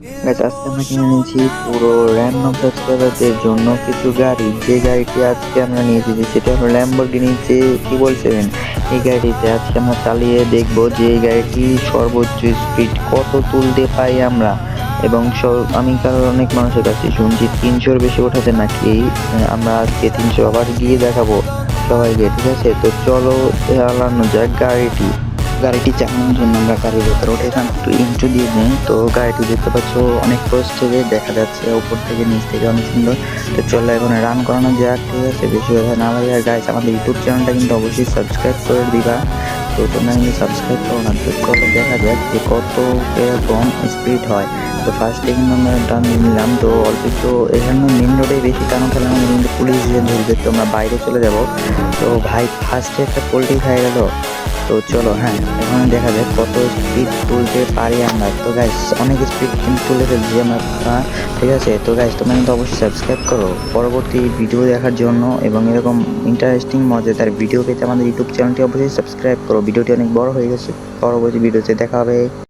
Guys আজকে আমরা কিনে নিয়েছি পুরো র্যান্ডম সাবস্ক্রাইবারদের জন্য কিছু গাড়ি। যে গাড়িটি আজকে আমরা নিয়ে এসেছি সেটা হলো ল্যাম্বরগিনি T-Bolt 7। এই গাড়িতে আজকে আমরা চালিয়ে দেখব যে এই গাড়িটি সর্বোচ্চ স্পিড কত তুলতে পাই আমরা। এবং আমি কারণ অনেক মানুষের কাছে শুনছি 300-র বেশি ওঠাতে নাকি। আমরা আজকে 300 আবার গিয়ে দেখাবো সবাইকে, ঠিক আছে? তো চলো চালানো যাক গাড়িটি চালানোর জন্য আমরা গাড়ির ভেতরে উঠে একটু ইন্ট্রো দিয়ে দিই। তো গাড়িটি দেখতে পাচ্ছ অনেক ক্লোজ থেকে দেখা যাচ্ছে, উপর থেকে নিচ থেকে অনেক সুন্দর। তো চলো এখন রান করানো যাক, ঠিক আছে? বেশি কথা না লাগে। আর গাইস আমাদের ইউটিউব চ্যানেলটা কিন্তু অবশ্যই সাবস্ক্রাইব করে দিবা। তো তোমরা কিন্তু সাবস্ক্রাইব করো না। তো চলো দেখা যাক যে কত এরকম স্পিড হয়। তো ফার্স্টে কিন্তু আমরা টান নিলাম। তো অল্প একটু এখানে মেন রোডে বেশি টানো খেলে আমাদের কিন্তু পুলিশ ধরবে, তো আমরা বাইরে চলে যাব। তো ভাই ফার্স্টে একটা পোল্ট্রি খেয়ে গেল। তো চলো এখন দেখা যাক কত স্পিড তুলতে পারি আমরা। তো গাইস অনেক স্পিড কিন্তু তুলে ফেলছি আমরা, ঠিক আছে? তো গাইস তোমরা কিন্তু অবশ্যই সাবস্ক্রাইব করো পরবর্তী ভিডিও দেখার জন্য, এবং এরকম ইন্টারেস্টিং মজাদার ভিডিও পেতে আমাদের ইউটিউব চ্যানেলটি অবশ্যই সাবস্ক্রাইব করো। ভিডিওটি অনেক বড় হয়ে গেছে, পরবর্তী ভিডিওতে দেখা হবে।